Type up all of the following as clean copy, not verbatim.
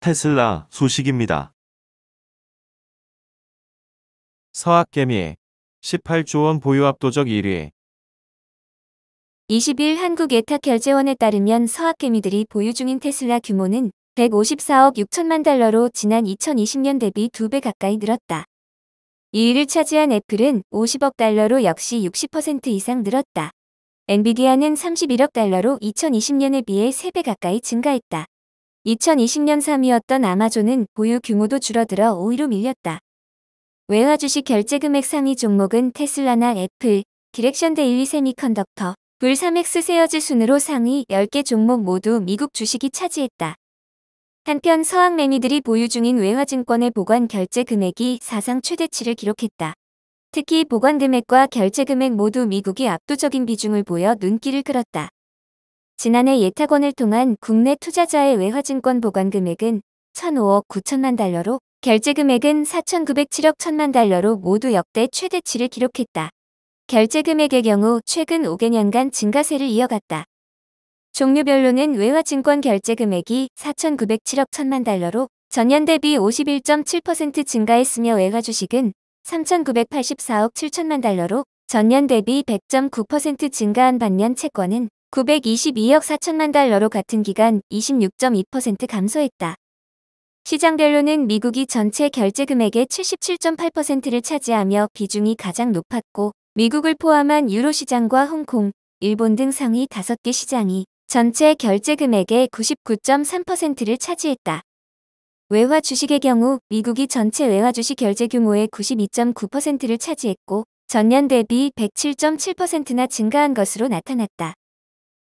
테슬라 소식입니다. 서학개미 18조 원 보유 압도적 1위. 20일 한국예탁결제원에 따르면 서학개미들이 보유 중인 테슬라 규모는 154억 6천만 달러로 지난 2020년 대비 2배 가까이 늘었다. 2위를 차지한 애플은 50억 달러로 역시 60% 이상 늘었다. 엔비디아는 31억 달러로 2020년에 비해 3배 가까이 증가했다. 2020년 3위였던 아마존은 보유 규모도 줄어들어 5위로 밀렸다. 외화 주식 결제 금액 상위 종목은 테슬라나 애플, 디렉션 데일리 세미컨덕터, 불3엑스 세어즈 순으로 상위 10개 종목 모두 미국 주식이 차지했다. 한편 서학 매미들이 보유 중인 외화증권의 보관 결제 금액이 사상 최대치를 기록했다. 특히 보관 금액과 결제 금액 모두 미국이 압도적인 비중을 보여 눈길을 끌었다. 지난해 예탁원을 통한 국내 투자자의 외화증권 보관 금액은 1,005억 9천만 달러로 결제 금액은 4,907억 1천만 달러로 모두 역대 최대치를 기록했다. 결제 금액의 경우 최근 5개년간 증가세를 이어갔다. 종류별로는 외화증권 결제 금액이 4,907억 1천만 달러로 전년 대비 51.7% 증가했으며 외화주식은 3,984억 7천만 달러로 전년 대비 100.9% 증가한 반면 채권은 922억 4천만 달러로 같은 기간 26.2% 감소했다. 시장별로는 미국이 전체 결제 금액의 77.8%를 차지하며 비중이 가장 높았고 미국을 포함한 유로 시장과 홍콩, 일본 등 상위 5개 시장이 전체 결제 금액의 99.3%를 차지했다. 외화 주식의 경우 미국이 전체 외화 주식 결제 규모의 92.9%를 차지했고 전년 대비 107.7%나 증가한 것으로 나타났다.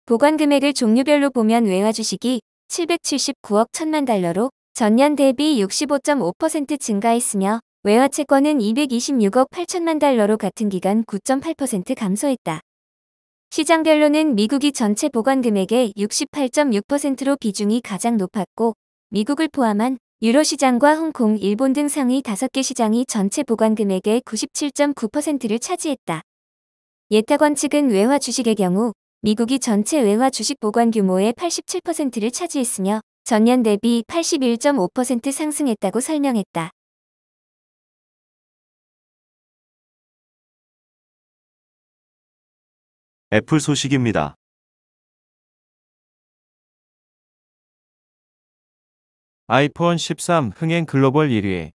보관 금액을 종류별로 보면 외화 주식이 779억 1천만 달러로 전년 대비 65.5% 증가했으며 외화 채권은 226억 8천만 달러로 같은 기간 9.8% 감소했다. 시장별로는 미국이 전체 보관 금액의 68.6%로 비중이 가장 높았고 미국을 포함한 유로 시장과 홍콩, 일본 등 상위 5개 시장이 전체 보관 금액의 97.9%를 차지했다. 예탁원 측은 외화 주식의 경우 미국이 전체 외화 주식 보관 규모의 87%를 차지했으며 전년 대비 81.5% 상승했다고 설명했다. 애플 소식입니다. 아이폰 13 흥행 글로벌 1위.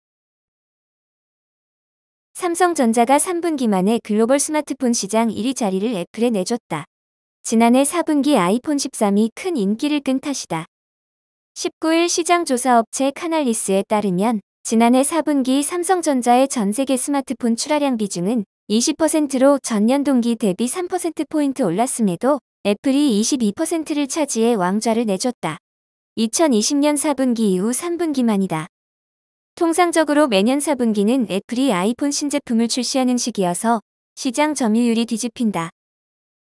삼성전자가 3분기 만에 글로벌 스마트폰 시장 1위 자리를 애플에 내줬다. 지난해 4분기 아이폰 13이 큰 인기를 끈 탓이다. 19일 시장조사업체 카날리스에 따르면 지난해 4분기 삼성전자의 전세계 스마트폰 출하량 비중은 20%로 전년 동기 대비 3%포인트 올랐음에도 애플이 22%를 차지해 왕좌를 내줬다. 2020년 4분기 이후 3분기만이다. 통상적으로 매년 4분기는 애플이 아이폰 신제품을 출시하는 시기여서 시장 점유율이 뒤집힌다.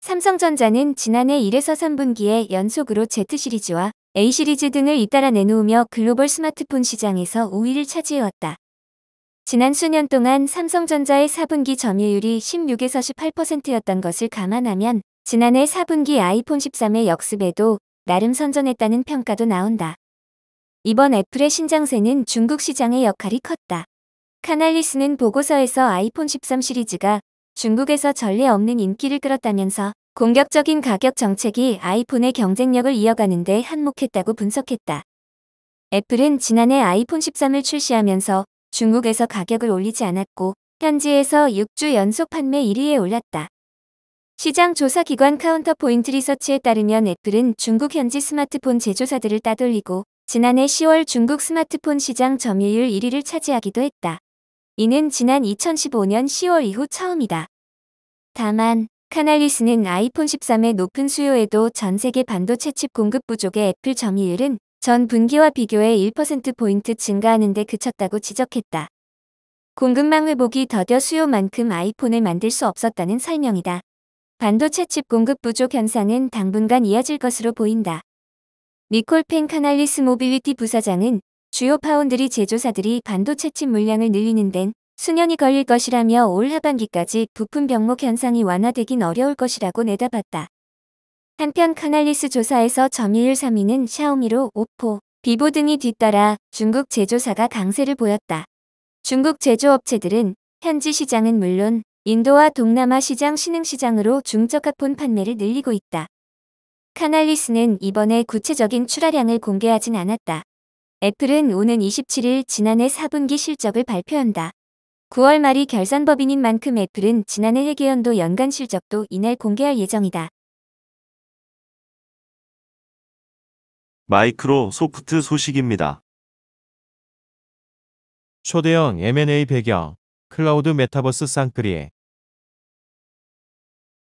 삼성전자는 지난해 1에서 3분기에 연속으로 Z 시리즈와 A 시리즈 등을 잇따라 내놓으며 글로벌 스마트폰 시장에서 5위를 차지해왔다. 지난 수년 동안 삼성전자의 4분기 점유율이 16에서 18%였던 것을 감안하면 지난해 4분기 아이폰 13의 역습에도 나름 선전했다는 평가도 나온다. 이번 애플의 신장세는 중국 시장의 역할이 컸다. 카날리스는 보고서에서 아이폰 13 시리즈가 중국에서 전례 없는 인기를 끌었다면서 공격적인 가격 정책이 아이폰의 경쟁력을 이어가는 데 한몫했다고 분석했다. 애플은 지난해 아이폰 13을 출시하면서 중국에서 가격을 올리지 않았고 현지에서 6주 연속 판매 1위에 올랐다. 시장 조사기관 카운터포인트 리서치에 따르면 애플은 중국 현지 스마트폰 제조사들을 따돌리고 지난해 10월 중국 스마트폰 시장 점유율 1위를 차지하기도 했다. 이는 지난 2015년 10월 이후 처음이다. 다만 카날리스는 아이폰 13의 높은 수요에도 전 세계 반도체 칩 공급 부족의 애플 점유율은 전 분기와 비교해 1%포인트 증가하는 데 그쳤다고 지적했다. 공급망 회복이 더뎌 수요만큼 아이폰을 만들 수 없었다는 설명이다. 반도체 칩 공급 부족 현상은 당분간 이어질 것으로 보인다. 니콜 펜 카날리스 모빌리티 부사장은 주요 파운드리 제조사들이 반도체 칩 물량을 늘리는 데는 수년이 걸릴 것이라며 올 하반기까지 부품 병목 현상이 완화되긴 어려울 것이라고 내다봤다. 한편 카날리스 조사에서 점유율 3위는 샤오미로 오포, 비보 등이 뒤따라 중국 제조사가 강세를 보였다. 중국 제조업체들은 현지 시장은 물론 인도와 동남아 시장 신흥시장으로 중저가폰 판매를 늘리고 있다. 카날리스는 이번에 구체적인 출하량을 공개하진 않았다. 애플은 오는 27일 지난해 4분기 실적을 발표한다. 9월 말이 결산법인인 만큼 애플은 지난해 회계연도 연간 실적도 이날 공개할 예정이다. 마이크로소프트 소식입니다. 초대형 M&A 배경, 클라우드 메타버스 쌍끌이.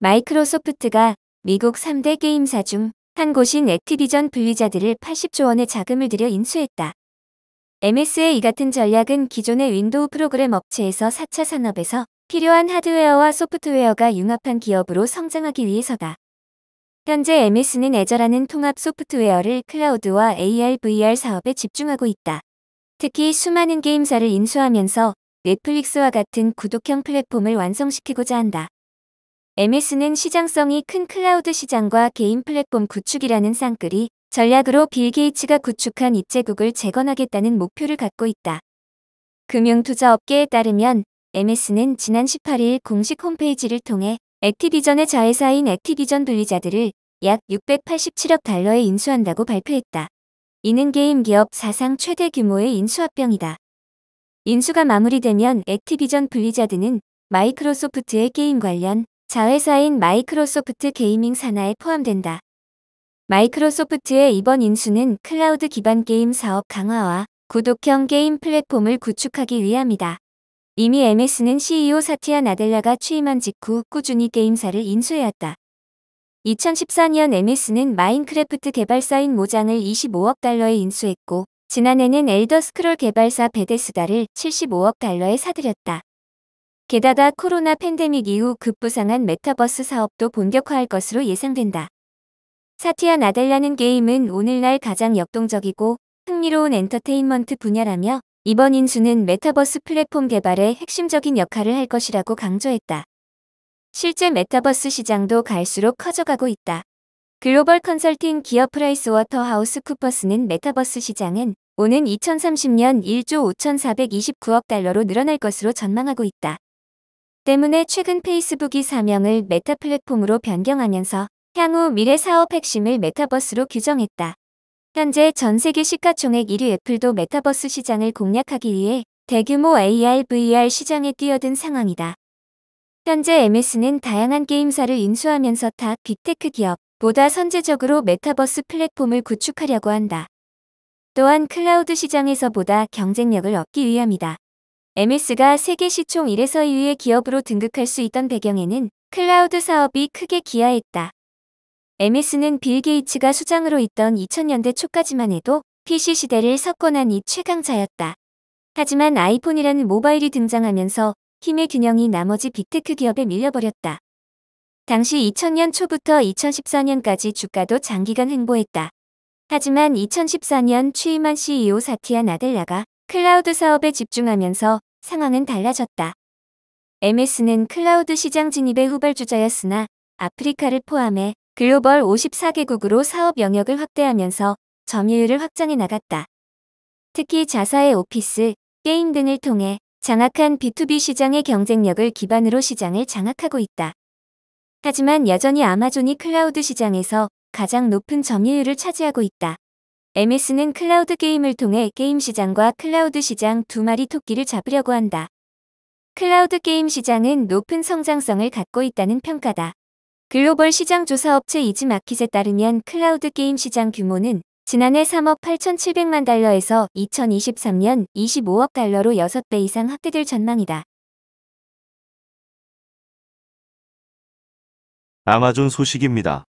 마이크로소프트가 미국 3대 게임사 중 한 곳인 액티비전 블리자드를 80조 원의 자금을 들여 인수했다. MS의 이 같은 전략은 기존의 윈도우 프로그램 업체에서 4차 산업에서 필요한 하드웨어와 소프트웨어가 융합한 기업으로 성장하기 위해서다. 현재 MS는 애저라는 통합 소프트웨어를 클라우드와 AR, VR 사업에 집중하고 있다. 특히 수많은 게임사를 인수하면서 넷플릭스와 같은 구독형 플랫폼을 완성시키고자 한다. MS는 시장성이 큰 클라우드 시장과 개인 플랫폼 구축이라는 쌍끌이 전략으로 빌 게이츠가 구축한 입제국을 재건하겠다는 목표를 갖고 있다. 금융투자업계에 따르면 MS는 지난 18일 공식 홈페이지를 통해 액티비전의 자회사인 액티비전 블리자드를 약 687억 달러에 인수한다고 발표했다. 이는 게임 기업 사상 최대 규모의 인수합병이다. 인수가 마무리되면 액티비전 블리자드는 마이크로소프트의 게임 관련 자회사인 마이크로소프트 게이밍 산하에 포함된다. 마이크로소프트의 이번 인수는 클라우드 기반 게임 사업 강화와 구독형 게임 플랫폼을 구축하기 위함이다. 이미 MS는 CEO 사티아 나델라가 취임한 직후 꾸준히 게임사를 인수해왔다. 2014년 MS는 마인크래프트 개발사인 모장을 25억 달러에 인수했고 지난해는 엘더 스크롤 개발사 베데스다를 75억 달러에 사들였다. 게다가 코로나 팬데믹 이후 급부상한 메타버스 사업도 본격화할 것으로 예상된다. 사티아 나델라는 게임은 오늘날 가장 역동적이고 흥미로운 엔터테인먼트 분야라며 이번 인수는 메타버스 플랫폼 개발에 핵심적인 역할을 할 것이라고 강조했다. 실제 메타버스 시장도 갈수록 커져가고 있다. 글로벌 컨설팅 기업 프라이스워터하우스 쿠퍼스는 메타버스 시장은 오는 2030년 1조 5,429억 달러로 늘어날 것으로 전망하고 있다. 때문에 최근 페이스북이 사명을 메타 플랫폼으로 변경하면서 향후 미래 사업 핵심을 메타버스로 규정했다. 현재 전 세계 시가총액 1위 애플도 메타버스 시장을 공략하기 위해 대규모 AR, VR 시장에 뛰어든 상황이다. 현재 MS는 다양한 게임사를 인수하면서 타 빅테크 기업보다 선제적으로 메타버스 플랫폼을 구축하려고 한다. 또한 클라우드 시장에서보다 경쟁력을 얻기 위함이다. MS가 세계 시총 1에서 2위의 기업으로 등극할 수 있던 배경에는 클라우드 사업이 크게 기여했다. MS는 빌 게이츠가 수장으로 있던 2000년대 초까지만 해도 PC 시대를 석권한 이 최강자였다. 하지만 아이폰이라는 모바일이 등장하면서 힘의 균형이 나머지 빅테크 기업에 밀려버렸다. 당시 2000년 초부터 2014년까지 주가도 장기간 횡보했다. 하지만 2014년 취임한 CEO 사티아 나델라가 클라우드 사업에 집중하면서 상황은 달라졌다. MS는 클라우드 시장 진입의 후발주자였으나 아프리카를 포함해 글로벌 54개국으로 사업 영역을 확대하면서 점유율을 확장해 나갔다. 특히 자사의 오피스, 게임 등을 통해 장악한 B2B 시장의 경쟁력을 기반으로 시장을 장악하고 있다. 하지만 여전히 아마존이 클라우드 시장에서 가장 높은 점유율을 차지하고 있다. MS는 클라우드 게임을 통해 게임 시장과 클라우드 시장 두 마리 토끼를 잡으려고 한다. 클라우드 게임 시장은 높은 성장성을 갖고 있다는 평가다. 글로벌 시장 조사 업체 이즈마켓에 따르면 클라우드 게임 시장 규모는 지난해 3억 8,700만 달러에서 2023년 25억 달러로 6배 이상 확대될 전망이다. 아마존 소식입니다.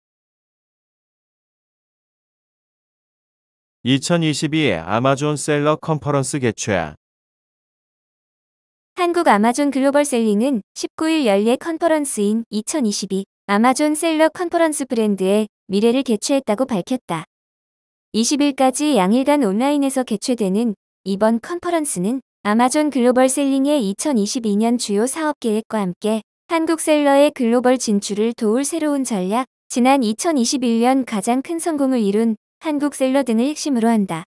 2022 아마존 셀러 컨퍼런스 개최. 한국 아마존 글로벌 셀링은 19일 연례 컨퍼런스인 2022 아마존 셀러 컨퍼런스 브랜드의 미래를 개최했다고 밝혔다. 20일까지 양일간 온라인에서 개최되는 이번 컨퍼런스는 아마존 글로벌 셀링의 2022년 주요 사업 계획과 함께 한국 셀러의 글로벌 진출을 도울 새로운 전략, 지난 2021년 가장 큰 성공을 이룬 한국 셀러 등을 핵심으로 한다.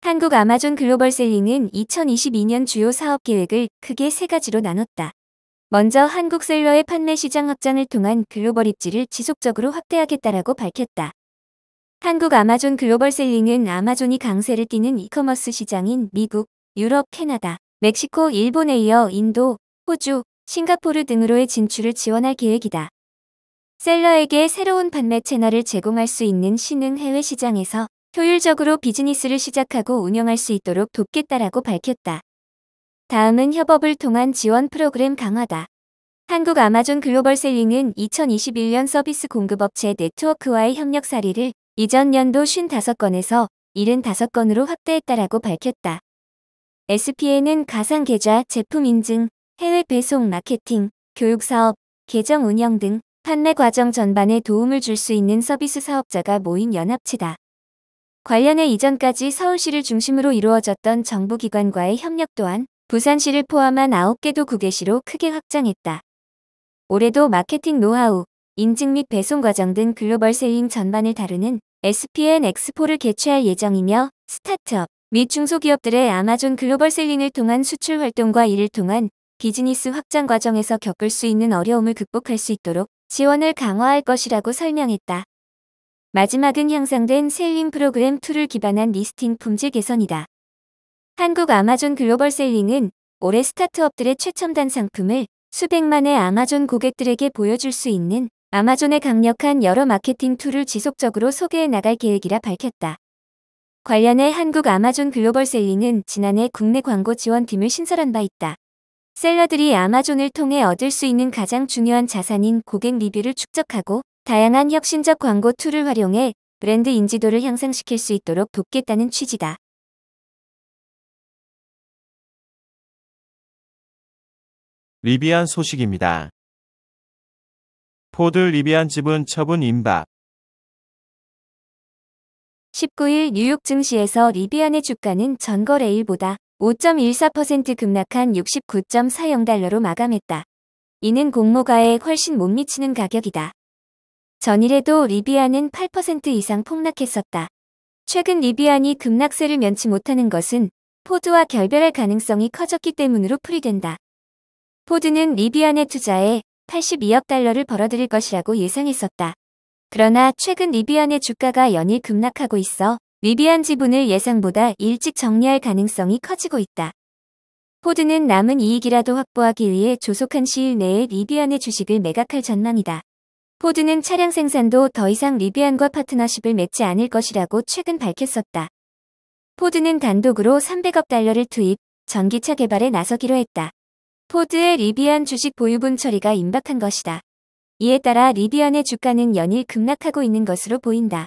한국 아마존 글로벌셀링은 2022년 주요 사업 계획을 크게 세 가지로 나눴다. 먼저 한국셀러의 판매 시장 확장을 통한 글로벌 입지를 지속적으로 확대하겠다라고 밝혔다. 한국 아마존 글로벌셀링은 아마존이 강세를 띠는 이커머스 시장인 미국, 유럽, 캐나다, 멕시코, 일본에 이어 인도, 호주, 싱가포르 등으로의 진출을 지원할 계획이다. 셀러에게 새로운 판매 채널을 제공할 수 있는 신흥 해외 시장에서 효율적으로 비즈니스를 시작하고 운영할 수 있도록 돕겠다라고 밝혔다. 다음은 협업을 통한 지원 프로그램 강화다. 한국 아마존 글로벌셀링은 2021년 서비스 공급업체 네트워크와의 협력 사례를 이전 연도 55건에서 75건으로 확대했다라고 밝혔다. SPN은 가상 계좌, 제품 인증, 해외 배송, 마케팅, 교육 사업, 계정 운영 등 판매 과정 전반에 도움을 줄 수 있는 서비스 사업자가 모인 연합체다. 관련해 이전까지 서울시를 중심으로 이루어졌던 정부기관과의 협력 또한 부산시를 포함한 9개 도 9개시로 크게 확장했다. 올해도 마케팅 노하우, 인증 및 배송 과정 등 글로벌 셀링 전반을 다루는 SPN 엑스포를 개최할 예정이며 스타트업 및 중소기업들의 아마존 글로벌 셀링을 통한 수출 활동과 이를 통한 비즈니스 확장 과정에서 겪을 수 있는 어려움을 극복할 수 있도록 지원을 강화할 것이라고 설명했다. 마지막은 향상된 셀링 프로그램 툴을 기반한 리스팅 품질 개선이다. 한국 아마존 글로벌 셀링은 올해 스타트업들의 최첨단 상품을 수백만의 아마존 고객들에게 보여줄 수 있는 아마존의 강력한 여러 마케팅 툴을 지속적으로 소개해 나갈 계획이라 밝혔다. 관련해 한국 아마존 글로벌 셀링은 지난해 국내 광고 지원팀을 신설한 바 있다. 셀러들이 아마존을 통해 얻을 수 있는 가장 중요한 자산인 고객 리뷰를 축적하고 다양한 혁신적 광고 툴을 활용해 브랜드 인지도를 향상시킬 수 있도록 돕겠다는 취지다. 리비안 소식입니다. 포드 리비안 지분 처분 임박. 19일 뉴욕 증시에서 리비안의 주가는 전거래일보다 5.14% 급락한 69.40달러로 마감했다. 이는 공모가에 훨씬 못 미치는 가격이다. 전일에도 리비안은 8% 이상 폭락했었다. 최근 리비안이 급락세를 면치 못하는 것은 포드와 결별할 가능성이 커졌기 때문으로 풀이된다. 포드는 리비안에 투자해 82억 달러를 벌어들일 것이라고 예상했었다. 그러나 최근 리비안의 주가가 연일 급락하고 있어 리비안 지분을 예상보다 일찍 정리할 가능성이 커지고 있다. 포드는 남은 이익이라도 확보하기 위해 조속한 시일 내에 리비안의 주식을 매각할 전망이다. 포드는 차량 생산도 더 이상 리비안과 파트너십을 맺지 않을 것이라고 최근 밝혔었다. 포드는 단독으로 300억 달러를 투입, 전기차 개발에 나서기로 했다. 포드의 리비안 주식 보유분 처리가 임박한 것이다. 이에 따라 리비안의 주가는 연일 급락하고 있는 것으로 보인다.